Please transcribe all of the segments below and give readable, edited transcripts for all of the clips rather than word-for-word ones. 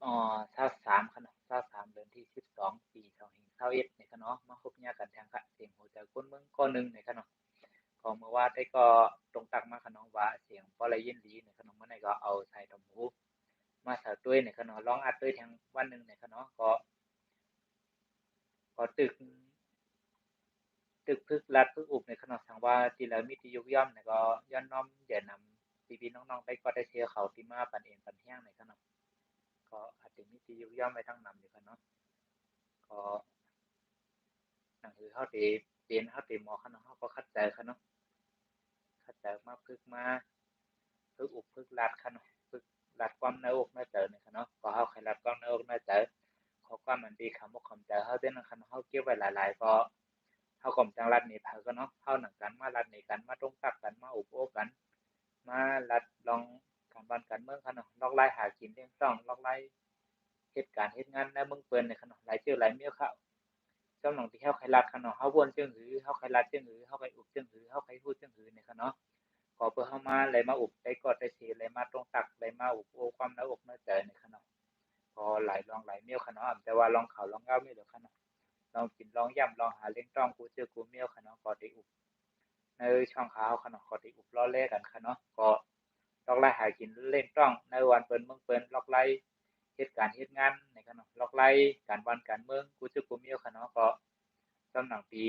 23ค่ะเนาะ23เดือนที่12ปี2021นี่ค่ะเนาะมาพบญากันทางค่ะเสียงหัวใจคนเมืองก้อหนึ่งนี่ค่ะเนาะก็เมื่อวานได้ก็ตรงตักมาค่ะเนาะว่าเสียงปอไรยินดีนี่ค่ะเนาะมื้อนี้ก็เอาใส่ตำหูมาสาวตุ้ยนี่ค่ะเนาะลองอัดด้วยทางวันหนึงนี่ค่ะเนาะก็ตึกพึกรัฐพึกอุบนี่ค่ะเนาะทางว่าที่แล้วมีที่ยุกย่อมนี่ก็ย้อนน้อมอย่านำพี่ๆน้องๆได้ก็ได้เชียร์เขาที่มาปันเองปันแห้งนี่ค่ะเนาะก็อาจจะมีที่ยุกย่อมไว้ทั้งนำอยู่ค่ะเนาะก็หนังสือเฮาที่เรียนเฮาที่หมอค่ะเนาะเฮาก็เข้าใจค่ะเนาะเข้าใจมาพึกมาพึกอุบพึกรัฐค่ะเนาะพึกรัฐความในอกในใจนี่ค่ะเนาะก็เฮาใครรัฐความในอกในใจขอความอันดีคำอกคำใจเฮาเด้อนะคะเนาะเฮาเก็บไว้หลายๆก็เฮาก็บ่จังรัฐนี่ไผก็เนาะเฮาหนังกันมารัฐนี่กันมาตรงตักกันมาอุบโอ้กันมารัฐลองการบ้านการเมืองค่ะเนาะลอกไล่หากินเลี้ยงต้องลอกไล่เฮ็ดการเฮ็ดงานในเมืองเปิ้นนี่ค่ะเนาะหลายชื่อหลายเมียค่ะ trong lòng thì heo khai lạt khăn nó hao buôn chương hứ hao khai lạt chương hứ hao khai ụp chương hứ hao khai hút chương hứ này khăn nó có bữa hao ma lấy ma ụp đấy cóได้สีlấy maตรงตักlấy ma ụp ôความแล้วอกน่าเจอในขนมพอไหลลองไหลเมียวขนมแต่ว่าลองเขาลองเก้าไม่เหลือขนมลองกินลองย่ำลองหาเลี้ยงต้องกูเจอกูเมียวขนมก็ได้อุบในช่องเขาขนมก็ได้อุบล้อเล่กันขนมก็ลอกไล่หากินเล่นต้องในวันเปิ้นเมืองเปิ้นลอกไล่เหตุการณ์เหตุงานในขนมลอกไล่การวันการเมืองกูเจอกูเมียวขนมก็สำหรับปี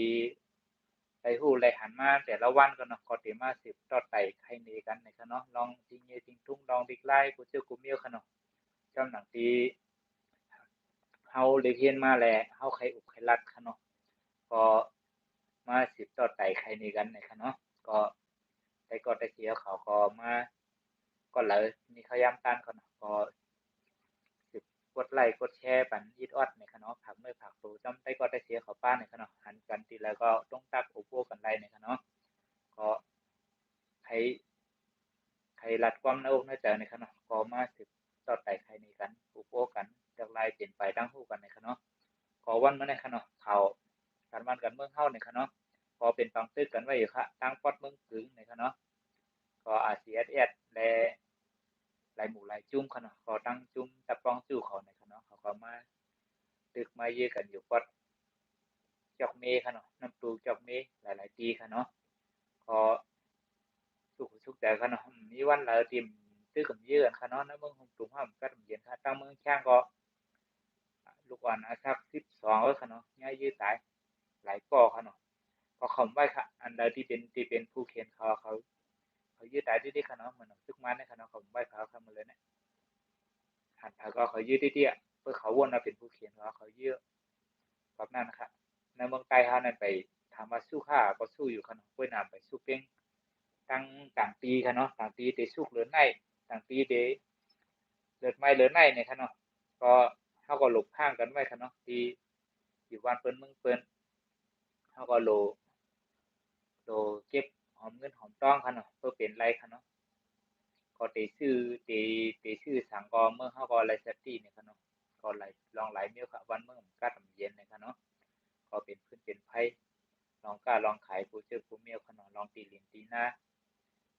ไปหู้ไรหันมาแต่ละวันก็เนาะก็เตมาสิบต่อไต่ใครเนกันในคะเนาะลองจริงเงจริงทุ่งลองดิกไล่กูเจอกูเมียวคะเนาะจำหนังปีเฮาเลยเฮียนมาแหละเฮาใครอุกใครรัดคะเนาะก็มาสิบต่อไต่ใครเนกันในคะเนาะก็ได้ก็ได้เสียเขาก็มาก็เลยมีขยามตันก่อนก็สิบกดไลค์กดแชร์ปันอีดออดในคะเนาะผักไม่ผักตูจำได้ก็ได้เสียเขาป้าในคะเนาะหันกันทีแล้วก็ต้องตักโอโปกันไล่ในคะเนาะก็ใคร ใครรัดความในอกในใจในคะเนาะก็มาสืบต่อไต่ใครนี้กันผูกโอกันจากลายเปลี่ยนไปตั้งคู่กันในคะเนาะขอวันมาในคะเนาะเขาการบ้านกันเมืองเฮาในคะเนาะพอเป็นฟังตึกกันไว้อยู่ค่ะตั้งปอดเมืองถึงในคะเนาะก็อาเซียสและหลายหมู่หลายจุ้มค่ะเนาะก็ตั้งจุ้มตะปองจู่เขาในคะเนาะเขาก็มาตึกมาเยอะกันอยู่ปอดจอกเมค่ะเนาะน้ำตูจอกเมหลายๆตีค่ะเนาะก็สุขใจค่ะเนาะมีวันละทีมตื้อกับเยือนค่ะเนาะในเมืองของตุ่มห้ามกัดเย็นค่ะตั้งเมืองช่างก็ลูกอ่อนอาชัก12ค่ะเนาะง่ายยืดตายหลายก่อค่ะเนาะก็คำไว้ค่ะอันใดที่เป็นผู้เขียนเขายืดตายที่ค่ะเนาะเหมือนซึกมันในค่ะเนาะคำไว้เขาคำมาเลยเนี่ยหันก็เขายืดที่เพื่อเขาวนมาเป็นผู้เขียนเขายืดแบบนั้นนะคะในเมืองใต้เขานั่นไปถามว่าสู้ข้าก็สู้อยู่ค่ะเนาะกล้วยน้ำไปสู้เป้งตั้งต่างปีค่ะเนาะต่างปีเตะสุกเหลือในต่างปีเตะเลือดไม่เหลือในเนี่ยค่ะเนาะก็เขาก็หลบข้างกันไว้ค่ะเนาะที่อยู่บ้านเปิ้นเมืองเปิ้นเขาก็โลเก็บหอมเงินหอมต้องค่ะเนาะเพื่อเป็นไรค่ะเนาะก็เตชื่อสังกอเมื่อเขาก็ไรสตีเนี่ยค่ะเนาะก็ไหลลองไหลเมียวค่ะวันเมื่อมกัดเย็นเนี่ยค่ะเนาะก็เป็นพื้นเป็นไพ่ลองกล้าลองขายผู้เชื่อผู้เมียวค่ะเนาะลองตีลินตีหน้า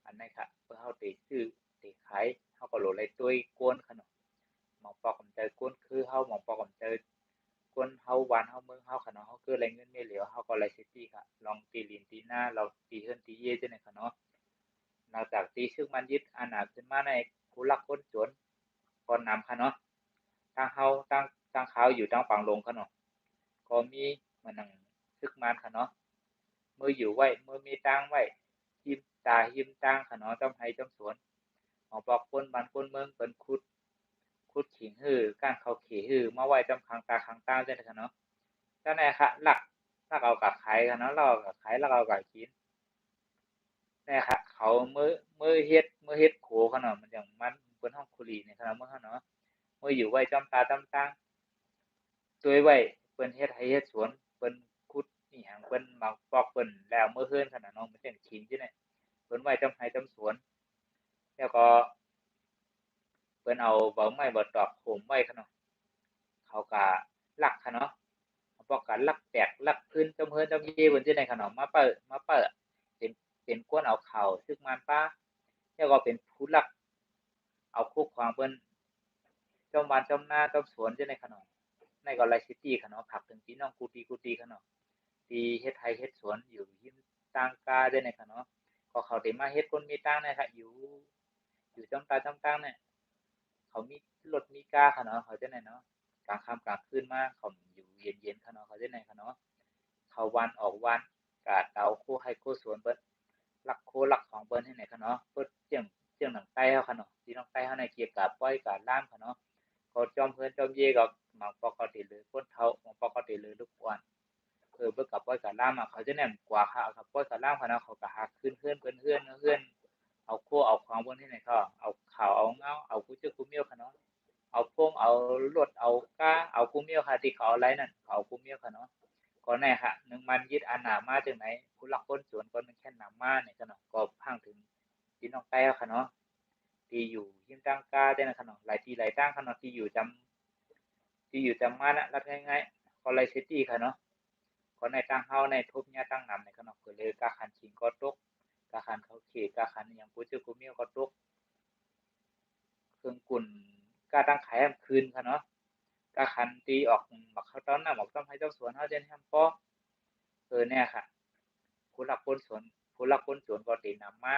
อันนั้นค่ะเพื่อเขาเตซื้อเตขายเขาก็โหลไรตัวกวนค่ะเนาะหมองปอกกับใจกวนคือเขาหมองปอกกับใจกวนเขาวานเขาเมืองเขาค่ะเนาะเขาคือไรเงินไม่เหลือเขาก็ไรเซตี้ค่ะลองตีลินตีหน้าเราตีเฮิรนตีเย่จะไหนค่ะเนาะนอกจากตีซึ่งมันยึดอาณาขึ้นมาในกุลักคนจนก่อนนำค่ะเนาะตั้งเขาตั้งเขาอยู่ตั้งฝั่งลงค่ะเนาะก็มีมันนังซึกมันค่ะเนาะเมื่ออยู่ไว้เมื่อมีตังไว้หิมตาหิมตังค่ะเนาะจำให้จำสวนของบอกคนบ้านคนเมืองเป็นคุดขิงหื้อก้านเขาขี่หื้อมาไว้จำคังตาคังตาเจ้าค่ะเนาะเจ้าไหนค่ะลักเอากับไข่ค่ะเนาะเรากับไข่ลักเอากับกินนี่ค่ะเขาเมื่อเฮ็ดโขเขาเนาะมันอย่างมันเป็นห้องคุรีเนี่ยครับเมื่อเขาเนาะเมื่ออยู่ไว้จำตาจำตังตัวไว้เปิ้นเฮ็ดให้เฮ็ดสวนเปิ้นขุดอีหยังเปิ้นมาปอกเปิ้นแล้วเมื่อเฮือนขนาดน้องมันเป็นขิงที่ไหนเปิ้นไว้จำไห้จำสวนแล้วก็เปิ้นเอาเบาไม้บ่ตอกโขมไว้ขนาดเขาก็ลักค่ะเนาะปอกกันลักแตกลักพื้นจำเฮือนจำเยเปิ้นที่ไหนขนาดมาเปิดเป็นเป็นก้นเอาเข่าซึกมันป้าแล้วก็เป็นผู้ลักเอาคุกความเปิ้น จอมบ้านจอมนาจอมสวนจังได๋ค่ะเนาะในก็ไลซิตีค่ะเนาะผักถึงพี่น้องกูตีค่ะเนาะที่เฮ็ดไร่เฮ็ดสวนอยู่หิมต่างกาจังได๋ค่ะเนาะก็เขาได้มาเฮ็ดคนมีตังเนี่ยค่ะอยู่จอมตาจอมตังเนี่ยเขามีรถมีกาค่ะเนาะเขาจังได๋เนาะกลางค่ำกลางคืนมาเขาอยู่เย็นๆค่ะเนาะเขาจังได๋ค่ะเนาะเข้าวันออกวันก็เตาคู่ให้คู่สวนเบิดรักโครักของเบิ่นให้ไหนค่ะเนาะเพิ่นเจียงหนังไต้เฮาค่ะเนาะพี่น้องไต้เฮาในเกี่ยวกับปล่อยการล่ามค่ะเนาะก็จอมเพิ่นจอมเยก็บางปกติเลยคนเฒ่าบางปกติเลยลูกอ้วนเบิ่งกับปล่อยการล่ามอะเขาจะแนมกว่าค่ะกับปล่อยการล่ามค่ะเนาะเขาก็หาคืนเฮือนเพิ่นเฮือนเอาโคเอาของเบิ่นให้ไหนเขาเอาข้าวเอาเงาเอากูจื้อกูเมียวค่ะเนาะเอาพงเอารถเอากาเอากูเมียวค่ะที่เขาเอาไรนั่นเขาเอากูเมียวค่ะเนาะก็แน่ค่ะนึงมันยึดอานามาจังไหนผู้ลักคนสวนก็นึงแค่นำมาเนี่ยค่ะเนาะก็พังถึงพี่น้องใต้ค่ะเนาะที่อยู่หิมตั้งกาได้นะค่ะเนาะหลายที่หลายตั้งค่ะเนาะที่อยู่จำมานะรัดง่ายๆก็ไลซิตี้ค่ะเนาะก็ในตั้งเฮาในทุบญาตั้งนำในค่ะเนาะก็เลยกาคันชิงก็ตกกาคันเขาเขกาคันอย่างกูจื้อกูเมียวก็ตกเครื่องกุ่นกาตั้งขายคืนค่ะเนาะกาคันตีออกบักเขาตอนน่ะบอกต้องให้เจ้าสวนเฮาเจนแฮมปอเนี่ยค่ะผู้ลักคนสวนผู้ลักคนสวนก็ตินำมา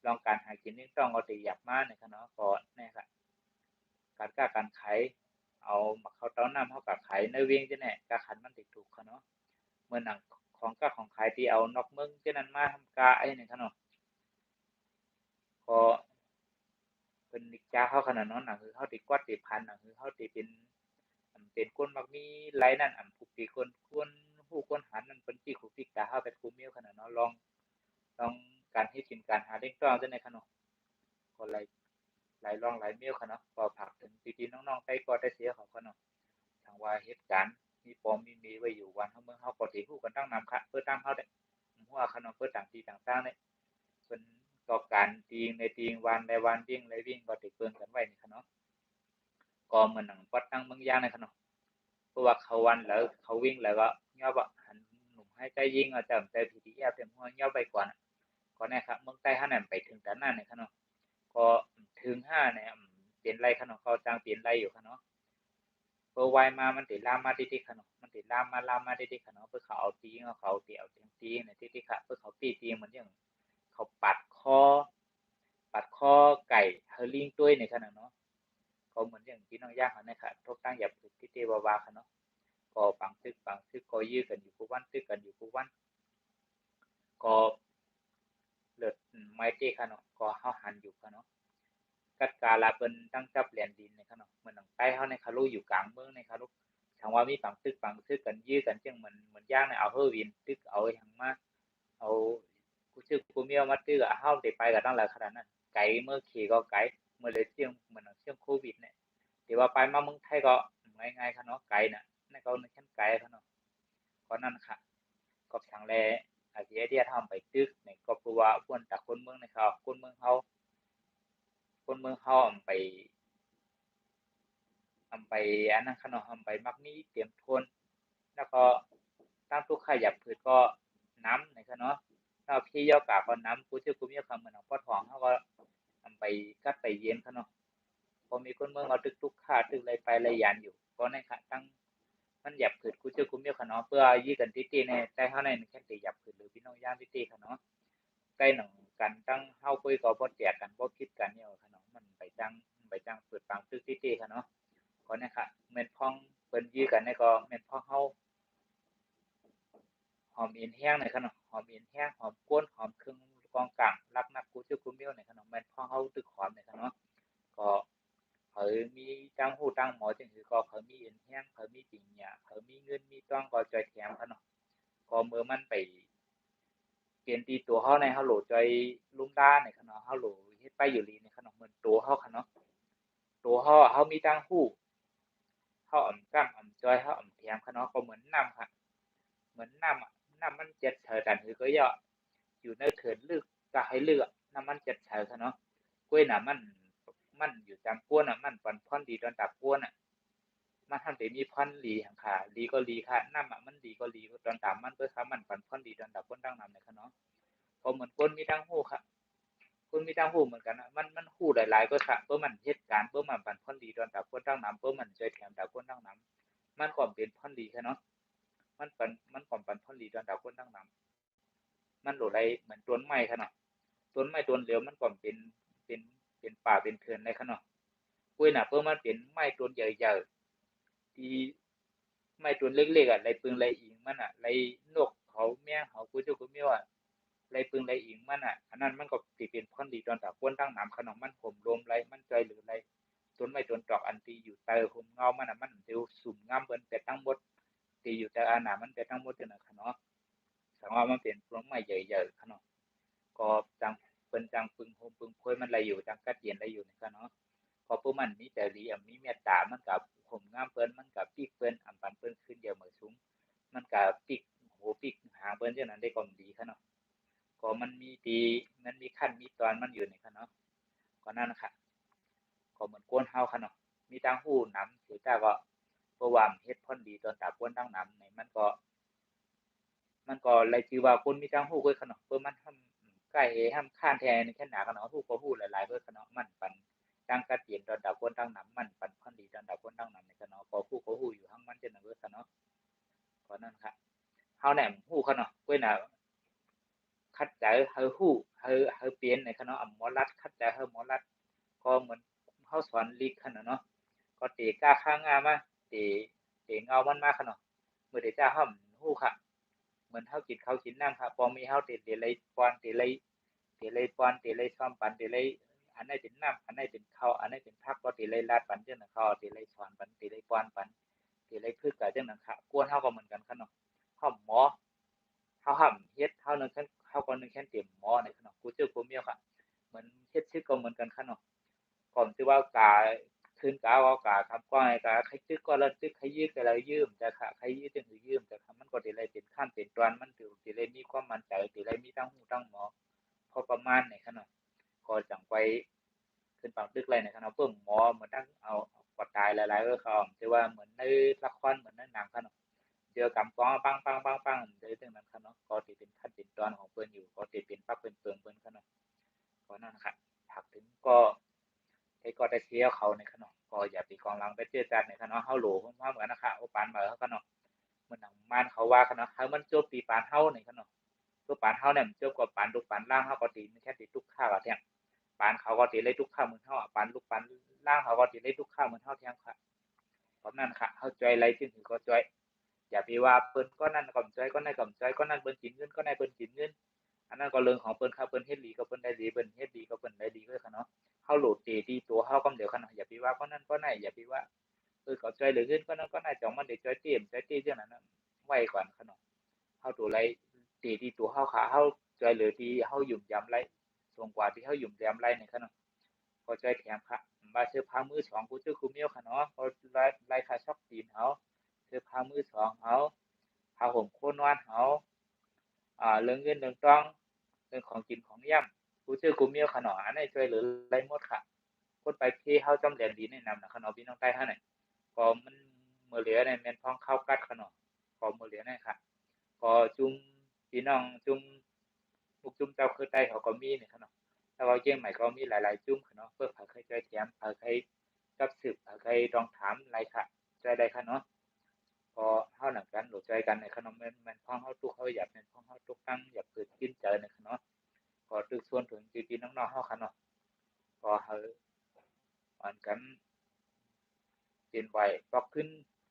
ลองการหากินนี่ต้องเอาติอยากมาเนี่ยค่ะเนาะก็เนี่ยค่ะการค้าการขายเอาบักเขาต้อนนำเฮาก็ขายในเวียงจังแหน่กาคันมันติถูกค่ะเนาะเมื่อหนังของกาของขายที่เอานอกเมืองจังนั้นมาทำกาไอ้นี่ค่ะเนาะก็เพิ่นนิจาเฮาขนาดเนาะหนังคือเฮาติกวัดติพันหนังคือเฮาติเป็นคนมักมีหลายนั่นผู้ที่คนควรฮู้ควรหันนั่นเพิ่นสิคุติกาเฮาแบบกูเมียวขนาดเนาะลองการเฮ็ดกินการหาเลี้ยงต้องจังได๋ค่ะเนาะก็หลายรองหลายเมลค่ะเนาะก็ฝากถึงพี่ๆน้องๆไต้ก็ได้เสียเขาค่ะเนาะทางว่าเหตุการณ์มีปอมมีเมไว้อยู่วันเฮาเมืองเฮาก็สิฮู้กันตั้งนำค่ะเพื่อตั้งเฮาได้ฮู้ว่าค่ะเนาะเพื่อต่างที่ต่างทางได้เพิ่นก็การตีงในตีงวันในวันวิ่งในวิ่งก็ติเบิ่งกันไว้นี่ค่ะเนาะก็เหมือนหนังวัดตั้งเมืองย่างนี่ค่ะเนาะเพราะว่าเขาวันแล้วเขาวิ่งแล้วก็ย่อบ่หันหนุ่มให้ใจยิงเอาจำใจ PDF เต็มหัวย่อไปก่อนก็แน่ครับเมืองใต้เฮานั่นไปถึงด้านนั้นนี่ค่ะเนาะก็ถึง5เนี่ยเปลี่ยนไรค่ะเนาะเขาจ้างเปลี่ยนไรอยู่ค่ะเนาะเพื่อไวมามันติลามมาติๆค่ะเนาะมันติลามมาติๆค่ะเนาะเพื่อเขาเอาตีเอาเขาตีเอาตีเนี่ยติๆค่ะเพื่อเขาตีเหมือนอย่างเขาปัดคอไก่เฮอลิงตุ้ยในขนาดเนาะก็เหมือนอย่างพี่น้องย่างเขาเนี่ยค่ะทบตั้งอย่าฝึกที่เตวาวาค่ะเนาะก็ปังซึกก็ยื้อกันอยู่กูวันตึกกันอยู่กูวันก็เลิศไม่เตค่ะเนาะก็เฮาหันอยู่ค่ะเนาะกัดกาลาเปิ้นตั้งจับแหลนดินในค่ะเนาะเหมือนหนังใต้เฮาในคารุอยู่กลางเมืองในคารุทางว่ามีปังซึกกันยื้อกันจังเหมือนย่างในเอาเฮอวินตึกเอาหยังมาเอากูชื่อกูเมียวมาตึกอะเฮาได้ไปก็ตั้งหลายขนาดนั้นไกลเมื่อขี่ก็ไกลเมื่อเลยเสี่ยงเหมือนเสี่ยงโควิดเนี่ยที่ว่าไปมาเมืองไทยก็ง่ายๆค่ะเนาะไกลน่ะนั่นก็นึกขั้นไกลค่ะเนาะก็นั่นค่ะก็ทางแลอาจสิไอเดียทำไปตึกนี่ก็เพราะว่าควรจากคนเมืองนี่เขาคนเมืองเฮาอำไปอันนั้นค่ะเนาะอำไปมักมีเตรียมทนแล้วก็ตั้งทุกข์ขยับพืชก็น้ำนี่ค่ะเนาะแล้วพี่ยอกาก็น้ำผู้ชื่อผู้มีคำเหมือนของพ่อทองเฮาก็อำไปกัดไปเย็นค่ะเนาะพอมีคนเมืองเอาตึกทุกค่าตึกไรไปไรยานอยู่ก็ในค่ะตั้งมันหยับผืดกูชื่อกูมีค่ะเนาะเพื่อยื้อกันติๆในใจเฮาในแค่สิหยับผืดหรือพี่น้องย่างติๆค่ะเนาะใกล้หนังกันตั้งเฮาคุยก็บ่แตกกันบ่คิดกันเนี่ยค่ะเนาะมันไปจังเปิดปังตึกติๆค่ะเนาะ ก็เนี่ยค่ะแม่นพ้องเปิ้นยื้อกันเนี่ยก็แม่นพ้องเฮาหอมเอ็นแห้งนี่ค่ะเนาะหอมเอ็นแห้งหอมก้นหอมเครื่องกองกลางรักนักกูชื่อกูมิ้วนี่ค่ะเนาะแม่นพ้องเฮาตึกหอมนี่ค่ะเนาะก็เขามีตั้งฮู้ตั้งหมอจังซี่ก็เขามีเอ็นแห้งเขามีปิงหญ้าเขามีเงินมีทองก็จ่อยแถมค่ะเนาะก็เมื่อมันไปเปลี่ยนที่ตัวเฮาในเฮาโหลจ่อยลุ่มดานี่ค่ะเนาะเฮาโหลเฮ็ดไปอยู่ลีนี่ค่ะเนาะเหมือนตัวเฮาค่ะเนาะตัวเฮาอะเฮามีตั้งฮู้เฮาอ่ำจ้ำอ่ำจ้อยเฮาอ่ำแถมค่ะเนาะก็เหมือนน้ำค่ะ เหมือนน้ำอะน้ำมันเจ็ดเถอกันคือก็ย่ออยู่ในเถินลึกก็ให้เลือกน้ำมันเจ็ดเถอเนาะกล้วยน่ะมันอยู่ตามก้นอ่ะมันปันพ่อนดีตอนตับก้นอ่ะมันทำแต่มีพ่อนหลีหังขาดีก็ลีค่ะน้ำอ่ะมันดีก็ลีตอนตามมันก็ค่ะมันปันพ่อนดีตอนตับก้นตั้งนำเลยค่ะเนาะก็เหมือนก้นมีทั้งหูค่ะ คนมีตั้งฮู้เหมือนกันน่ะมันฮู้หลายๆเบิดค่ะเบิ่มันเฮ็ดการเบิ่มันปันผลดีตอนตาคนตั้งนำเบิ่มันช่วยแถมตาคนตั้งนำมันก็เป็นผลดีแค่เนาะมันก็ปันผลดีตอนตาคนตั้งนำมันโหลไลเหมือนต้นไม้ค่ะเนาะต้นไม้ต้นเหลียวมันก็เป็นเป็นป่าเป็นเขื่อนได้ค่ะเนาะกล้วยน่ะเบิ่มันเป็นไม้ต้นใหญ่ๆที่ไม้ต้นเล็กๆอะไลปึงไลอิงมันน่ะไลนกเขาแม่เขากูเจ้ากูเมียวอะไลปึงไลอิงมันน่ะอันนั้นมันก็สิเป็นผลดีตอนตาคนตั้งนำค่ะเนาะมันห่มลมไลมันช่วยเหลือไลต้นไม้ต้นตอกอันที่อยู่ใต้ร่มเงามันน่ะมันสิสุมงามเบิ่นแต่ทั้งหมดที่อยู่แต่อาหน้ามันแต่ทั้งหมดนั่นน่ะค่ะเนาะถ้าว่ามันเป็นต้นไม้ใหญ่ๆค่ะเนาะ ก็จังเปิ้นจังปึงโฮมปึงโพยมันไหลอยู่จังกัดเย็นไหลอยู่นี่ค่ะเนาะพอพวกมันมีใจดีมีเมตตามันก็ห่มงามเปิ้นมันก็ปิกเปิ้นอำปันเปิ้นขึ้นเดียวมื้อสูงมันก็ปิกหูปิกหางเปิ้นจังนั้นได้ก็ดีค่ะเนาะก็มันมีดีมันมีขั้นมีตอนมันอยู่นี่ค่ะเนาะก็นั่นน่ะค่ะก็เหมือนคนเฮาค่ะเนาะมีทางรู้นำถือแต่ก็เพราะว่าเฮ็ดผลดีต่อตาคนทั้งนำนี่มันก็เลยถือว่าคนมีทางรู้คือค่ะเนาะเพื่อมันทำใกล้ทำค้านแท้ในแค่หนาค่ะเนาะรู้ก็รู้หลายๆเบิดค่ะเนาะมันปันตั้งกัดเย็นตอนตาคนทั้งนำมันปันผลดีตอนตาคนทั้งนำนี่ค่ะเนาะก็รู้ก็รู้อยู่ทั้งมันจังนั้นเบิดค่ะเนาะก็นั่นค่ะเฮาแหนมรู้ค่ะเนาะเว้ยน่ะคัดใจเฮารู้เฮาเปลี่ยนในค่ะเนาะหมอลัดคัดใจเฮาหมอลัดก็เหมือนเฮาสอนลีกค่ะเนาะก็เตะก้าข้างงามาเตะเงามันมาค่ะเนาะมื้อใดจ้าเฮารู้ค่ะ เหมือนเฮากินข้าวกินน้ำครับพอมีเฮาเตะเลยป้อนเตะเลยป้อนเตะเลยซ้อมปันเตะเลยอันไหนเป็นน้ำอันไหนเป็นข้าวอันไหนเป็นผักก็เตะเลยลาดปันจังนั้นเขาเตะเลยสอนปันเตะเลยป้อนปันเตะเลยพึกก็จังนั้นค่ะกวนเฮาก็เหมือนกันค่ะเนาะเฮาหมอเฮาห้ำเฮ็ดเฮานึงคันเฮาก็นึงแค่เตรียมหมอนี่ค่ะเนาะกูเจอกูเมียวค่ะเหมือนเฮ็ดซึกก็เหมือนกันค่ะเนาะก่อนที่ว่ากาคืนกาว่ากาครับก็ให้กาใครซึกก็ละซึกใครยืมก็ละยืมแต่ค่ะใครยืมจังสิยืมแต่ค่ะมันก็สิได้เป็นขั้นเป็นตอนมันสิได้มีความมั่นใจสิได้มีทั้งรู้ทั้งหมอพอประมาณนี้ค่ะเนาะก็จังไปขึ้นปากตึกไรเนี่ยค่ะเนาะเพิ่มหมอเหมือนทั้งเอาก็ตายหลายๆก็เขาที่ว่าเหมือนในละครเหมือนในหนังค่ะเนาะเจอกำป้อปังปังปังปังเลยจังนั้นค่ะเนาะก็สิเป็นขั้นเป็นตอนของเพิ่นอยู่ก็สิเป็นปักเป็นเปิงเพิ่นค่ะเนาะก็นั่นค่ะถักถึงก็ ไอ้ก็ได้เสียเขาในขนมก็อย่าตีกองหลังไปเจอกันในขนมเฮาโหลเพิ่นพร้อมกันนะคะโอปานมาเขาขนมมันหนังมานเขาว่าขนมเฮามันจบตีปานเฮาในขนมตัวปานเฮาเนี่ยมันจบกว่าปานลูกปานล่างเฮาก็ตีมันแค่ตีทุกข้าวแทงปานเขาก็ตีเลยทุกข้าวเหมือนเฮาปานลูกปานล่างเขาก็ตีเลยทุกข้าวเหมือนเฮาแทงค่ะเพราะนั้นค่ะเฮาจอยไรจึงถือก็จอยอย่าไปว่าเปิ้นก็นั่นก็จอยก็นั่นก็จอยก็นั่นเปิ้นกินเงินก็นั่นเปิ้นกินเงินอันนั้นก็เรื่องของเปิ้นครับเปิ้นเฮ็ดดีก็เปิ้นได้ดีเปิ้นเฮ็ดดีก็เปิ้นได้ดีคือค่ะเนาะ เฮาโหลดเตที่ตัวเฮาก็เดียวกันนะอย่าไปว่าก็นั่นก็ไหนอย่าไปว่าเขาใจเหลือเกินก็นั่นก็ไหนจองมันได้จอยเต็มจอยเต้จังนั้นไว้ก่อนขนมเฮาตัวไรเตที่ตัวเฮาขาเฮาจอยเหลือที่เฮายุ่มยำไรส่งกว่าที่เฮายุ่มยำไรในขนมก็จอยแถมค่ะมาซื้อผ้ามือสองกูซื้อคูเมียวค่ะเนาะก็ไล่ค่าช็อปตีนเฮาซื้อผ้ามือสองเฮาผ้าห่มโคนวนเฮาเรื่องเงินเรื่องต้องเรื่องของกินของย่ำกูซื้อกูเมียวค่ะเนาะอันนี้ช่วยเหลือไรหมดค่ะ คนไปที่เฮาจำเรียนดีแนะนำนะขนมพี่น้องใต้เฮานี่ก็มันมื้อเหลือนี่แม่นพ้องข้าวกัดขนมก็มื้อเหลือนี่ค่ะก็จุ่มพี่น้องจุ่มลูกจุ่มเจ้าคือใต้เขาก็มีนี่ขนมแต่ว่าเจียงใหม่ก็มีหลายๆจุ่มขนมเพื่อผาเคยใจแถมผาเคยกับสืบผาเคยลองถามหลายค่ะใจได้ค่ะเนาะพอเฮานั่นกันรู้ใจกันในขนมแม่นพ้องเฮาทุกเฮาอยากแม่นพ้องเฮาทุกตั้งอยากเกิดกินใจในขนมก็ตึกส่วนถึงพี่ๆน้องๆเฮาค่ะเนาะก็เฮาอันกัน เป็นไหวปอกขึ้น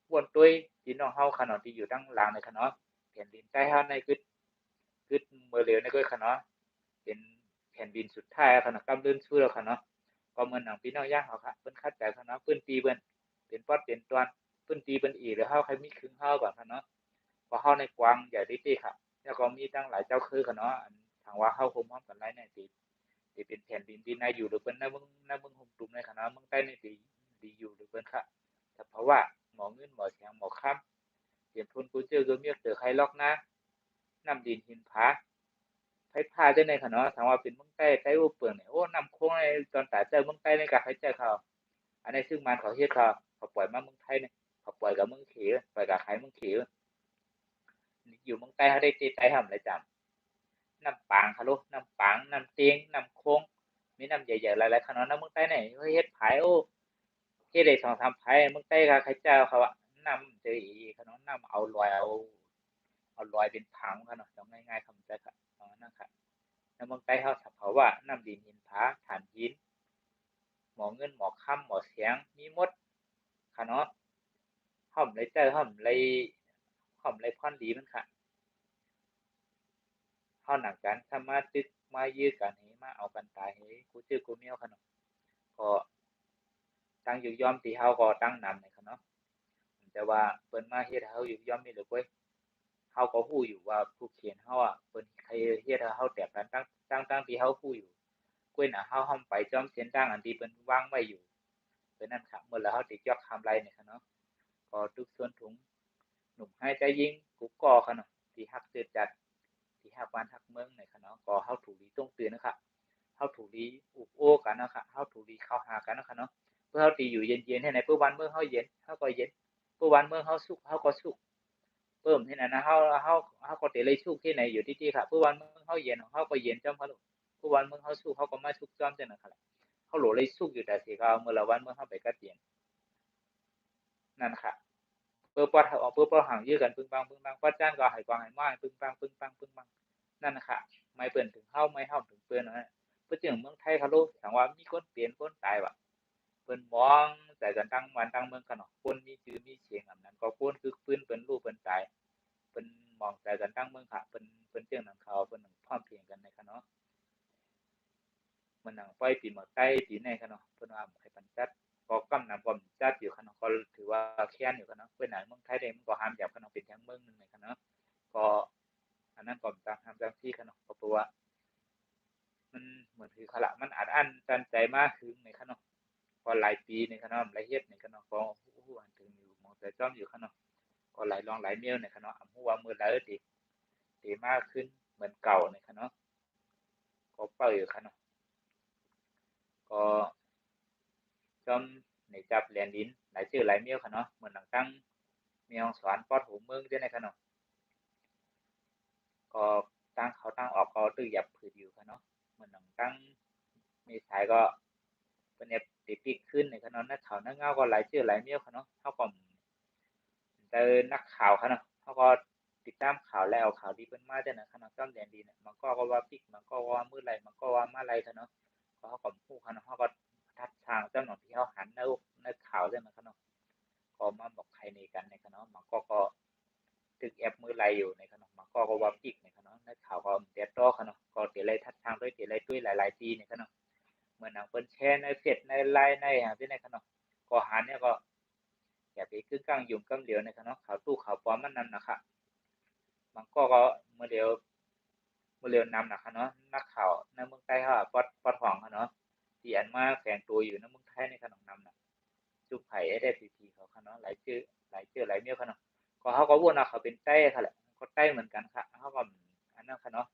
พ้วนตุ้ยพี่น้องเฮาขนาดที่อยู่ทั้งหลังในขนาดแผ่นดินใต้เฮาในกึดเมื่อเหลวในก็ขนาดเป็นแผ่นดินสุดท้ายขนาดกำเดินสู้แล้วขนาดก็เหมือนหนังพี่น้องย่างเขาค่ะเพิ่นคัดใจขนาดเพิ่นตีเพิ่นเป็นปอดเป็นตอนเพิ่นตีเพิ่นอีหรือเฮาใครมีครึ่งเฮาก่อนขนาดพอเฮาในกวางใหญ่ดิติค่ะแล้วก็มีทั้งหลายเจ้าคือขนาดทางว่าเฮาคมพร้อมกันหลายในที่เป็นแผ่นดินที่นายอยู่หรือเพิ่นนะมึงห่มตุ่มในขนาดมึงใต้ในดีอยู่หรือเพิ่นค่ะ แต่เพราะว่าหมอเงินหมอแสงหมอค้ำเตรียมทุนกูเจอก็เมียเจอใครล็อกนะน้ำดินหินผาไผพาได้ในขนาดถามว่าเป็นเมืองใต้ใต้อุเปิงเนี่ยโอ้น้ำโค้งในตอนตาเจอเมืองใต้ในกับใครเจอเขาอันนี้ซึ่งมันเขาเฮ็ดเขาปล่อยมาเมืองไทยเนี่ยเขาปล่อยกับเมืองเขียวปล่อยกับใครเมืองเขียวอยู่เมืองใต้เขาได้ตีใต้ทำอะไรจำน้ำปางฮัลโหลน้ำปางน้ำเตียงน้ำโค้ง มีน้ำใหญ่ๆหลายๆขนาดน้ำเมืองใต้ไหนเฮ็ดผายโอ้เฮ็ดได้2-3ผายเมืองใต้ก็เขาเจ้าเขาว่าน้ำเจออีขนาดน้ำเอาลอยเอาลอยเป็นผังขนาดง่ายๆคำใจค่ะนั่นค่ะในเมืองใต้เขาเขาว่าน้ำดินหินผาถ่านหินหมอเงินหมอค่ำหมอเสียงมีหมดค่ะเนาะห้อมเลยเจอห้อมเลยพรดีมันค่ะเฮาหนังกันถ้ามาตึกมายื้อกันให้มาเอากันตายให้กูจื้อกูเมียวค่ะเนาะก็ตั้งอยู่ยอมที่เฮาก็ตั้งนำนี่ค่ะเนาะแต่ว่าเพิ่นมาเฮ็ดให้เฮาอยู่ยอมนี่แหละเว้ยเฮาก็รู้อยู่ว่าผู้เขียนเฮาอะเพิ่นใครเฮ็ดให้เฮาแตกกันตั้งที่เฮารู้อยู่กล้วยน่ะเฮาห้อมไปจอมเสียนตั้งอันที่เพิ่นวางไว้อยู่เพราะนั้นค่ะเมื่อแล้วเฮาติยอกคำไรนี่ค่ะเนาะก็ทุกส่วนถุงหนุ่มให้ใจยิงกุกก่อค่ะเนาะที่ฮักเกิดจัดที่ฮักบ้านฮักเมืองนี่ค่ะเนาะก็เฮาถูกดีต้องตื่นนะคะเฮาถูกดีอุบโอ้กันนะคะเฮาถูกดีเข้าหากันนะคะเนาะเพื่อเฮาสิอยู่เย็นๆให้ในเพื่อบ้านเมืองเฮาเย็นเฮาก็เย็นเพื่อบ้านเมืองเฮาสุขเฮาก็สุขเพิ่มที่นั่นนะเฮาก็สิได้สุขที่ไหนอยู่ที่ค่ะเพื่อบ้านเมืองเฮาเย็นเฮาก็เย็นจ้อมค่ะลูกเพื่อบ้านเมืองเฮาสุขเฮาก็มาสุขจ้อมจังนั้นค่ะเฮาโหลเลยสุขอยู่แต่สิก็เมื่อละวันเมืองเฮาไปกัดเตียนนั่นค่ะเพื่อปอดเพื่อปอดห่างยื้อกันปึ้งปังปึ้งปังปัดจ้านก็ให้กวางให้มาปึ้งปังปึ้งปังปึ้งปังนั่นน่ะค่ะไม่เปิ้นถึงเฮาไม่เฮาถึงเปิ้นนั่นเพื่อจึงเมืองไทยเขาลูกถามว่ามีคนเปลี่ยนคนตายว่ะเปิ้นมองใจกันตั้งวันตั้งเมืองกันเนาะคนมีชื่อมีเสียงอันนั้นก็คนคือปืนเปิ้นรู้เปิ้นตายเปิ้นมองใจกันตั้งเมืองค่ะเปิ้นจึงนั้นเขาเปิ้นพร้อมเพรียงกันในค่ะเนาะมันหนังปล่อยปีหมอใต้ปีไหนค่ะเนาะเพิ่นว่าให้ปันจัดก็กำนำก็จัดอยู่ค่ะเนาะก็ถือว่าแค้นอยู่ค่ะเนาะเพิ่นน่ะเมืองไทยได้มันก็ห้ามจับค่ะเนาะเป็นทั้งเมืองนึงเลยค่ะเนาะก็อันนั้นก็ตามห้ามจังซี่ค่ะเนาะก็เพราะว่ามันเหมือนคือขละมันอัดอั้นตันใจมากคือในค่ะเนาะก็หลายปีในค่ะเนาะหลายเฮ็ดในค่ะเนาะก็ฮู้อันถึงอยู่มองแต่จ้อมอยู่ค่ะเนาะก็หลายรองหลายเมียวในค่ะเนาะฮู้ว่ามื้อละติมากขึ้นเหมือนเก่าในค่ะเนาะก็เป้าอยู่ค่ะเนาะก็จอมในจับแลนดินหลายชื่อหลายเมียวค่ะเนาะเหมือนหนังตั้งเมียงสอนปอดหูเมืองด้วยในค่ะเนาะก็ตั้งเขาตั้งออกก็ตื้อหยับผืดอยู่ค่ะเนาะเหมือนหนังตั้งมีสายก็เป็นเนี่ยติดปีกขึ้นในค่ะเนาะนักข่าวนักเงาก็หลายชื่อหลายเมียวค่ะเนาะเท่ากับเจอนักข่าวค่ะเนาะเขาก็ติดตามข่าวแล้วข่าวดีเพิ่นมาจังนะค่ะเนาะจ้อมแดนดีเนี่ยมันก็ว่าปิกมันก็ว่ามื้อไรมันก็ว่ามาไรค่ะเนาะก็เขาก็ฮู้ค่ะเนาะเขาก็ทัดทางเจ้าหน้าที่เขาหันในข่าวจังนะคะเนาะก็มาบอกใครในกันในค่ะเนาะมันก็ตึกแอปมือไรอยู่ในขนมมันก็ว่าปิกในขนมในข่าวก็เด็ดต่อขนมก็เดี๋ยวไรทัดทางด้วยเดี๋ยวไรด้วยหลายๆทีในขนมเหมือนหนังเปิ้นแชร์ในเฟซในไลน์ในหาที่ในขนมก็หาเนี่ยก็อย่าไปกึ่งกลางยุ่งกำเหลียวในขนมข่าวตู้ข่าวปลอมมันนั่นนะคะมันก็เมื่อเร็วนำนะคะเนาะนักข่าวในเมืองไทยเขาปอดห้องเนาะที่อันมาแฝงตัวอยู่ในเมืองไทยในขนมนำน่ะจุกไผ่ได้ทีเขาเนาะหลายเมียเขาเนาะก็เขาก็วนว่าเขาเป็นใต้ค่ะแหละก็ใต้เหมือนกันค่ะเขาก็อันนั้นค่ะเนาะ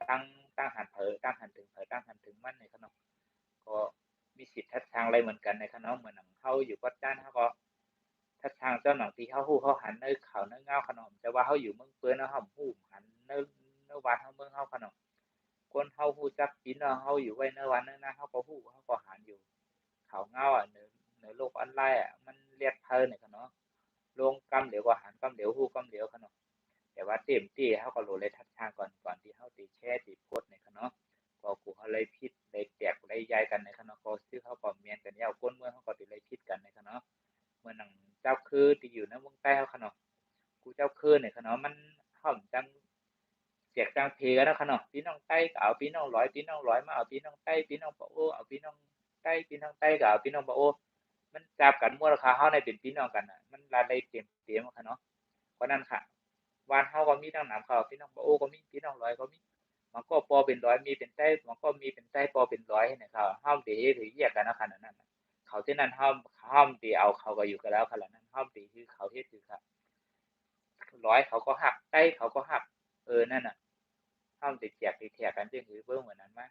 ตั้งตั้งหันถึงตั้งหันถึงมันในขนมก็มีสิทธิ์ทัดทางอะไรเหมือนกันในขนมเหมือนหนังเขาอยู่วัดด้านเขาก็ทัดทางเจ้าหนังที่เขาหู้เขาหันในเขาในเงาขนมแต่ว่าเขาอยู่เมืองเปื้อนเขาหู้หันในวัดเขาเมืองเขาขนมคนเขาหู้จักปีนเขาอยู่ไว้ในวันนั้นนะเขาก็หู้เขาก็หันอยู่เขาเงาอ่ะในโลกออนไลน์อ่ะมันเรียกเพลินเนี่ยเนาะลงกำเหลวก็หันกำเหลวหู้กำเหลวขนมแต่ว่าเต็มที่เขาก็โหลดเลยทัดทางก่อนที่เขาตีแช่ตีโพดเนี่ยเนาะก็กูเขาเลยพิษเลยแตกเลยย้ายกันในเนาะก็ซื้อเขาก็เมียนกันยาวก้นเมืองเขาก็ติเลยพิษกันในเนาะเมื่อนังเจ้าคือที่อยู่ในเมืองใต้เขาเนาะกูเจ้าคือเนี่ยเนาะมันห่อมจังเสียกจังเพกันนะเนาะพี่น้องใต้ก็เอาพี่น้องร้อยพี่น้องร้อยมาเอาพี่น้องใต้พี่น้องปะโอเอาพี่น้องใต้พี่น้องใต้ก็เอาพี่น้องปะโอมันจับกันมั่วราคาเฮาในเป็นพี่น้องกันน่ะมันลาได้เต็มค่ะเนาะเพราะนั้นค่ะบ้านเฮาก็มีทั้งหนามขาวพี่น้องปะโอก็มีพี่น้องร้อยก็มีมันก็ปอเป็นร้อยมีเป็นใต้มันก็มีเป็นใต้ปอเป็นร้อยนะครับเฮาสิถือแยกกันนะขนาดนั้นเขาที่นั่นเฮาสิเอาเขาก็อยู่กันแล้วขนาดนั้นเฮาสิคือเขาเฮ็ดคือครับร้อยเขาก็หักใต้เขาก็หักนั่นน่ะเฮาสิแจกกันจังคือเบิ่งเหมือนนั้นมา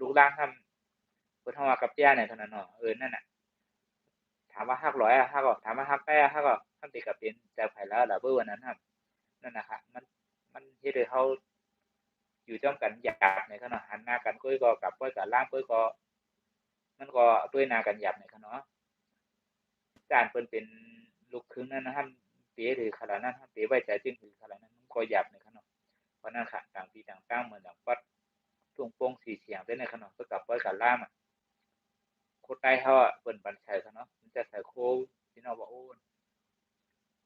ลูกหลานทำเพิ่นเฮาว่ากับย่าเนี่ยเท่านั้นเนาะนั่นน่ะ ถามว่าฮักร้อยอะฮักก็ถามว่าฮักแป้ฮักก็ทำติกับเป็นจากไผแล้วล่ะเบอร์วันนั้นครับนั่นนะครับมันเฮ็ดให้เขาอยู่จ้อมกันหยาบในขณะหันหน้ากันก้อยก็กับก้อยกับล่างก้อยก็ มันก็ด้วยนากันหยับในคะเนาะจานเปิ้นเป็นลูกครึ่งนั้นนะครับเป๋ถือขนาดนั้นครับเป๋ไว้ใจจึงถือขนาดนั้นมันก็หยับในคะเนาะเพราะนั้นค่ะต่างที่ต่างตั้งเหมือนอย่างปัดตรงโป้งสีเสียงได้ในคะเนาะเพื่อกับไว้กับล่ามอ่ะโคใต้เฮาอ่ะเปิ้นบันใช้คะเนาะมันจะใส่โคพี่น้องว่าโอ้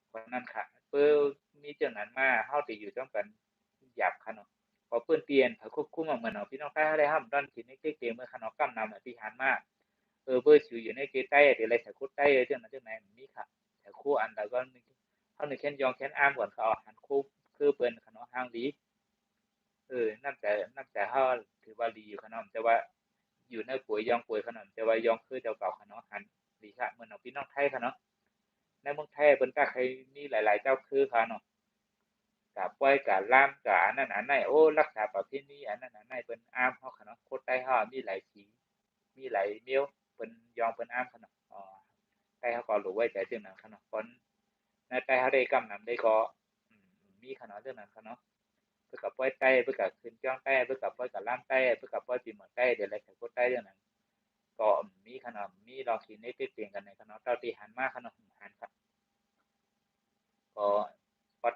เพราะนั้นค่ะเปิ้นมีจังนั้นมาเฮาสิอยู่ต้องกันหยับคะเนาะพอเปิ้นเปลี่ยนเขาควบคุมเหมือนเนาะพี่น้องใต้เฮาได้ห้ามดอนกินในเก๊กๆเมื่อคะเนาะกำนำอ่ะที่หันมาเบอร์ชิวอยู่ในเกใต้เดี๋ยวอะไรใส่คุดใต้เรื่องนั้นเรื่องไหนมีค่ะแต่คู่อันแล้วก็เขาหนึ่งแค่ยองแค่อ้ามก่อนเขาหันคู่คือเปิ้นขนาดห้างดีนับแต่เขาถือว่าดีอยู่ขนาดแต่ว่าอยู่ในป่วยยองป่วยขนาดแต่ว่ายองคือเจ้าเก่าขนาดหันดีค่ะเหมือนเอาพี่น้องไทยขนาดในเมืองไทยเปิ้นก็เคยมีหลายๆเจ้าคือค่ะเนาะกับป้อยกับล่ามกับอันนั้นอันไหนโอ้รักษาประเพณีอันนั้นอันไหนเปิ้นอ้ามเขาขนาดโคตรใต้เขามีหลายสีมีหลายเมียวเปิ้นยองเปิ้นอ้ามขนาดอ๋อ ใต้เขาก็รู้ไว้ใจเรื่องนั้นเขาเนาะคนในใต้เขาได้กำนำได้ก็มีขนาดเรื่องนั้นเขาเนาะเพื่อกับป้อยใต้เพื่อกับขึ้นจ้องใต้เพื่อกับป้อยกับล่ามใต้เพื่อกับป้อยปีเหมือนใต้เดี๋ยวอะไรกับพวกใต้เรื่องนั้นก็มีขนาดมีลองคิดในเปลี่ยนกันในขนาดเท่าที่หันมากขนาดหันครับก็ปัด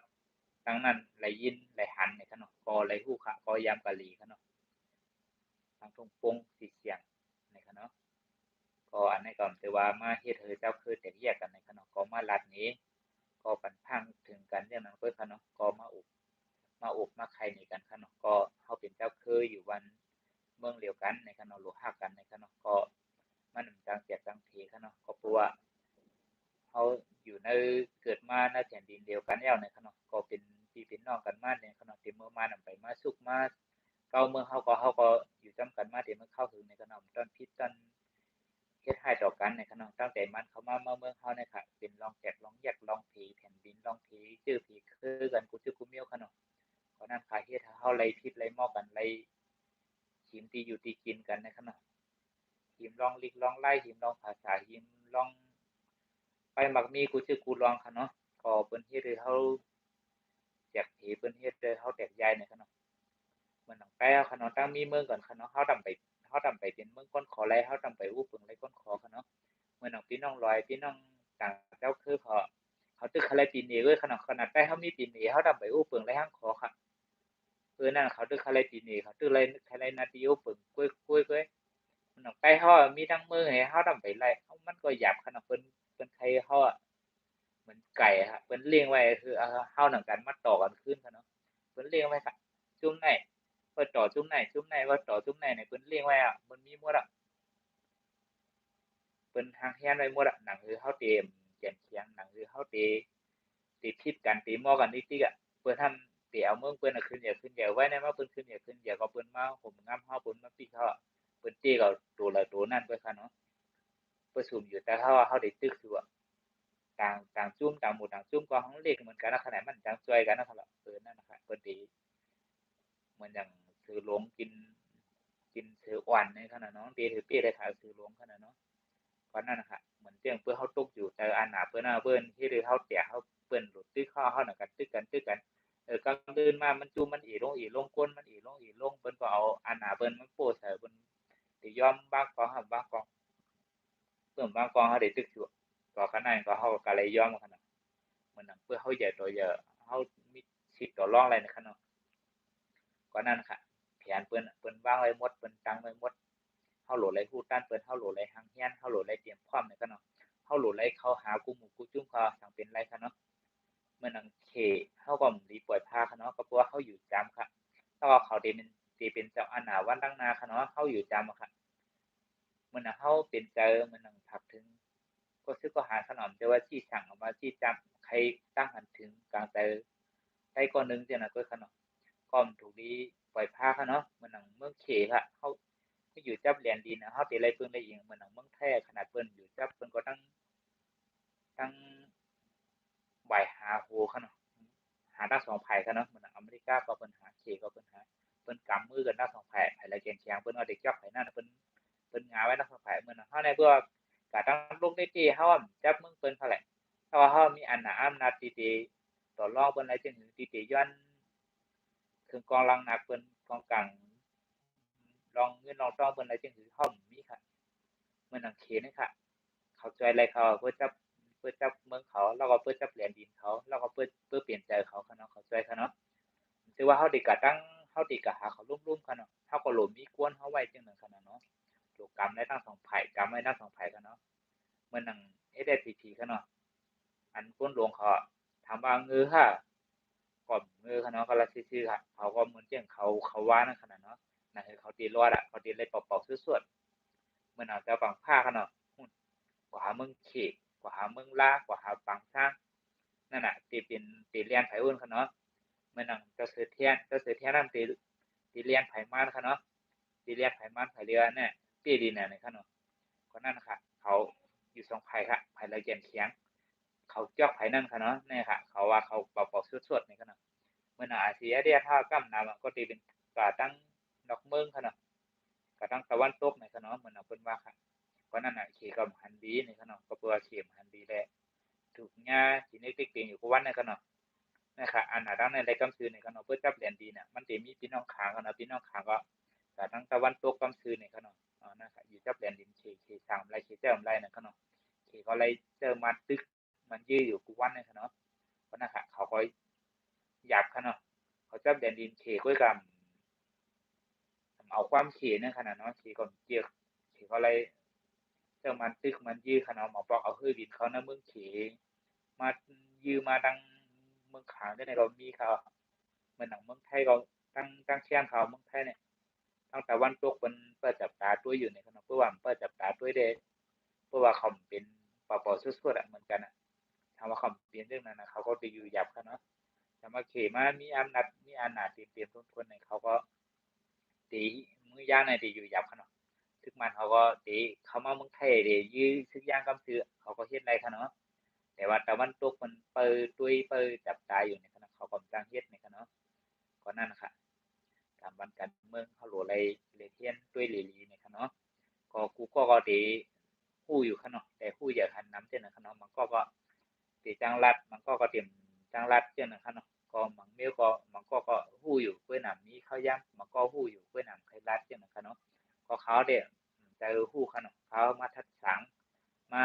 ตั้งนั้นไหลยินไหลหันในขนาดก็ไหลหู้ขะก็ยามกะหลีขนาดทางทงปงสีเสียงในขนาดก็อันนี้ก็ถือว่ามาเฮ็ดให้เจ้าคือแตกแยกกันในขนาดก็มาลัดนี้ก็ปันพังถึงกันเรื่องนั้นเพื่อขนาดก็มาอบมาใครในกันค่ะเนาะก็เขาเป็นเจ้าเคยอยู่วันเมืองเดียวกันในค่ะเนาะหรือฮักกันในค่ะเนาะก็มันจังเสียจังเทค่ะเนาะก็เพราะว่าเขาอยู่ในเกิดมาในแผ่นดินเดียวกันแล้วในค่ะเนาะก็เป็นพี่เป็นน้องกันมาเนี่ยค่ะเนาะที่เมื่อมานำไปมาสุกมาเก่าเมืองเขาก็อยู่จำกันมาที่เมื่อเข้าถึงในค่ะเนาะตอนพิษตอนเฮ็ดให้ต่อกันในค่ะเนาะตั้งแต่มันเขามาเมืองเขาเนี่ยค่ะเป็นลองแจกลองแยกลองผีแผ่นดินลองผีชื่อผีคือกันกูชื่อกูเมียวค่ะเนาะ เพราะนั้นพาเฮ็ดให้เฮาไล่พิษไล่หม้อกันไล่หิมที่อยู่ที่กินกันนะครับเนาะหิมลองลิกลองไล่หิมลองภาษาหิมลองไปมักมีกูชื่อกูลองค่ะเนาะก็เปิ้นเฮ็ดให้เฮาแจกผีเปิ้นเฮ็ดให้เฮาแตกยายเนี่ยค่ะเนาะเหมือนหนังแป้วค่ะเนาะตั้งมีเมืองก่อนค่ะเนาะเฮาดำไปเป็นเมืองก้นขอไล่เฮาดำไปอู้ปึงไล่ก้นขอค่ะเนาะเหมือนหนังพี่น้องลอยพี่น้องต่างเจ้าคือเขาตึกคะไลปีนี้เว้ยขนาดใต้เฮามีปีนี้เฮาดำไปอู้ปึงไล่ห้างขอค่ะ นั่นเขาตึกอะไรปีนี้เขาตึกอะไรอะไรนาทีโอเปิ่งกุ้ยมันใกล้เขามีทั้งมือให้เขาทำไปไรมันก็หยาบขนาดเป็นใครเขาเหมือนไก่ครับเป็นเลี้ยงไว้คือเขาหนังกันมาต่อกันขึ้นเนาะเป็นเลี้ยงไว้ครับจุ่มไหนว่าต่อจุ่มไหนว่าต่อจุ่มไหนเนี่ยเป็นเลี้ยงไว้อ่ะมันมีหมดอ่ะเป็นทางแฮนไว้หมดอ่ะหนังคือเขาเตรียมเขียนเคียงหนังคือเขาตีพิษกันตีหม้อกันนิดๆอ่ะเพื่อทำตีเอาเมืองเปิ้นขึ้นเดี๋ยวไว้ในมาเปิ้นขึ้นเดี๋ยวก็เปิ้นมาผมงามเฮาเปิ้นมาปิเขาเปิ้นตีก็ตัวละตัวนั่นไปค่ะเนาะเปิ้นสุ่มอยู่แต่เขาได้ตึกอยู่อะต่างจุ่มต่างหมู่ต่างจุ่มก็ของเล็กเหมือนกันนะขนาดมันจังช่วยกันนะครับนั่นน่ะครับเปิ้นตีเหมือนอย่างซื้อหลงกินซื้ออ่อนในขนาดเนาะตีถือเปี้ยได้ขายซื้อหลงขนาดเนาะก็นั่นน่ะครับเหมือนเรื่องเพื่อเขาตกอยู่แต่อันหนาเปิ้นที่ได้เขาแตกเขาเปิ้นหลุดตึกเขาน่ะกันตึกกันกลางคืนมามันจุ่มมันอีลงก้นมันอีลงเปิ้นก็เอาอันหนาเปิ้นมาโปะใส่เปิ้นสิยอมบางกองครับบางกองเพิ่มบางกองเขาได้ตึกอยู่ก็ขนาดก็เขาก็เลยยอมขนาดเหมือนหนังเพื่อเขาใหญ่ตัวใหญ่เขามีสิทธิ์ต่อรองอะไรในขนาดก็นั่นค่ะแผนเปิ้นวางไว้หมดเปิ้นตั้งไว้หมดเฮาโหลดไรฮู้ต้านเปิ้นเฮาโหลดไรหังเฮียนเฮาโหลดไรเตรียมพร้อมในขนาดเฮาโหลดไรเข้าหากูหมู่กูจุ้มเขาสังเป็นไรคะเนาะเมื่อนังเขเขาก็รีปล่อยพาคะเนาะก็เพราะว่าเขาอยู่จำค่ะถ้าว่าเขาเป็นเจ้าอาณาวันดังนาคะเนาะเขาอยู่จำค่ะเมื่อนังเขาเป็นเจอเมื่อนังถักถึงก็ซื้อก็หาขนมแต่ว่าที่สั่งออกมาที่จำใครตั้งหันถึงกลางเจอใครก็นึงเจ้านะก็ขนมก็มถูกดีปล่อยพาค่ะเนาะเมื่อนังเมืองเขค่ะเขาอยู่จับเหรียญดินนะเขาตีไรเพิ่งได้เองเหมือนหนังเมืองแท้ขนาดเปิ้นอยู่จับเปิ้นก็ตั้งบ่ายหาโหขนาด หาทั้งสองฝ่ายกันเนาะเหมือนอเมริกาก็ปัญหาเคก็ปัญหาเปิ้นกำมือกันทั้งสองฝ่ายไผละเกียงเคียงเปิ้นเอาเด็กจับไผนั่นเปิ้นงาไว้ทั้งสองฝ่ายเหมือนเฮาในเพื่อกะทั้งลูกในที่เฮาจับมึงเปิ้นเท่าไหร่ถ้าว่าเฮามีอำนาจตีๆต่อรองเปิ้นอะไรจังตีๆย้อนถึงกองหลังหนักเปิ้นกองกลางลองเงินลองทองเปิ้นอะไรจังซี่เฮามีค่ะ มื่อนังเขนี่ค่ะเขาจอยอะไรเขาเพื่อจับเมืองเขาแล้วก็เพื่อจับแหลนดินเขาแล้วก็เพื่อเปลี่ยนใจเขาค่ะเนาะเขาจอยค่ะเนาะถือว่าเฮาได้กะตั้งเฮาได้กะหาเขาร่วมๆค่ะเนาะเฮาก็หลมมีกวนเฮาไว้จังนั้นค่ะเนาะถูกกรรมได้ทั้งสองฝ่ายกรรมไว้ทั้งสองฝ่ายค่ะเนาะเมื่อนังเฮ็ดได้ทีๆค่ะเนาะอันคนหลวงเขาถามว่าเงือค่ะก่อนเงือค่ะเนาะก็ละซื่อๆค่ะเขาก็เหมือนจังเขาว่านั่นค่ะเนาะนั่นคือเขาตีรอดอะเขาตีเลยเป่าๆสวดๆเมื่อนังเจ้าฝั่งผ้าค่ะเนาะกว่าหาเมืองเขตกว่าหาเมืองลากว่าหาปังช้างนั่นน่ะตีเป็นตีเลียนไผอุ่นค่ะเนาะเมื่อนังเจ้าเสือเทียนนั่นตีเลียนไผมานค่ะเนาะตีเลียนไผมานไผเรือเนี่ยตีดีเนี่ยค่ะเนาะก็นั่นค่ะเขาอยู่สองไผค่ะไผละเกียนเคียงเขาจอกไผนั่นค่ะเนาะเนี่ยค่ะเขาว่าเขาเป่าๆสวดๆนี่ค่ะเนาะเมื่อน่ะอาเซียเดียถ้ากำนำก็ตีเป็นกาตั้งดอกเมืองค่ะเนาะกาตั้งตะวันตกนี่ค่ะเนาะเหมือนเพิ่นว่าค่ะก็นั่นน่ะขี่กับหันดีนี่ค่ะเนาะก็เพื่อเข็มหันดีแลถูกหญ้าสิได้ติ๊กๆอยู่กับวันนี่ค่ะเนาะนะคะอันน่ะดังในรายกำซื้อนี่ค่ะเนาะเพื่อจับแหลนดีน่ะมันสิมีพี่น้องข้างกันเนาะพี่น้องข้างก็กาตั้งตะวันตกกำซื้อนี่ค่ะเนาะนะคะอยู่จับแหลนดินเขต3ไร่เขตเจ้าไร่นั่นค่ะเนาะเขตเขาไล่เจอมาตึกมันยื้ออยู่กับวันนี่ค่ะเนาะก็นะคะเขาก็หยับค่ะเนาะเขาจับแหลนดินเขตด้วยกันเอาความเขตนั่นค่ะเนาะเขตก็เจียกเขตเขาไล่ เจ้ามันตึกมันยื้อขนาดหมอปอกเอาเฮือดินเขานะเมืองเขมายื้อมาดังเมืองขางได้ในเรามีเขาเหมือนหนังเมืองไทยเราตั้งเชียงเขาเมืองไทยเนี่ยตั้งแต่วันตกมันเปิดจับตาตัวอยู่ในขณะเพื่อว่าเปิดจับตาตัวได้เพราะว่าเขาเป็นปอสุดๆอ่ะเหมือนกันอ่ะถามว่าเขาเปลี่ยนเรื่องนั้นนะเขาก็จะอยู่หยับกันเนาะแต่มาเขมามีอำนาจเตรียมทุนๆในเขาก็ตีมือย่างในตีอยู่หยับขนาด ทึกมันเขาก็ตีเขามาเมืองไทยเดยื้อทึกย่างกำซื้อเขาก็เฮ็ดได้ค่ะเนาะแต่ว่าตะวันตกมันเปิดตุ้ยเปิดจับตายอยู่ในคณะเขาก็จ้างเฮ็ดในคณะก็นั่นค่ะตามวันการเมืองเขาโหลไรเลยเทียนตุ้ยหลีๆในคณะก็กูก็ตีฮู้อยู่ค่ะเนาะแต่ฮู้อยากหันน้ำเจ้านะค่ะเนาะมันก็ตีจังรัดมันก็เตรียมจังรัดเจ้านะค่ะเนาะก็มันเมียวก็มันก็ฮู้อยู่กล้วยหนามนี้เขาย่ำมันก็ฮู้อยู่กล้วยหนามใครรัดเจ้านะค่ะเนาะก็เขาเด้ใจฮู้ค่ะเนาะเขามาทัดสังมา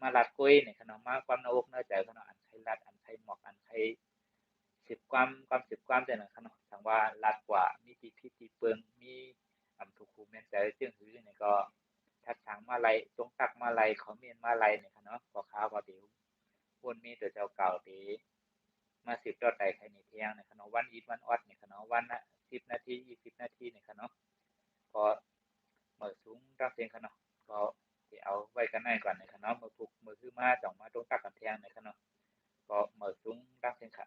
มาลัดกล้วยนี่ค่ะเนาะมาความนาอกนาใจค่ะเนาะอันใครรัดอันใครหมอกอันใครสิบความสิบความเจ้านะค่ะเนาะทางว่ารัดกว่ามีที่พิษที่เปิงมีอำถูกคูแม่นใจจึงหือนี่ก็ทัดสังมาลัยจงตักมาลัยเขาเมียนมาลัยนี่ค่ะเนาะก็ขาวก็เดี๋ยววนมีแต่เจ้าเก่าที่มาสืบทอดไต่ไข่ในเที่ยงนี่ค่ะเนาะวันอีทวันออดนี่ค่ะเนาะวันละ10 นาที20 นาทีนี่ค่ะเนาะก็เมื่อสูงตั้งเสียงค่ะเนาะก็สิเอาไว้กันได้ก่อนนี่ค่ะเนาะมื้อพุกมื้อคือมาต้องมาตรงตักกันเที่ยงนี่ค่ะเนาะก็เมื่อสูงตั้งเสียงค่ะ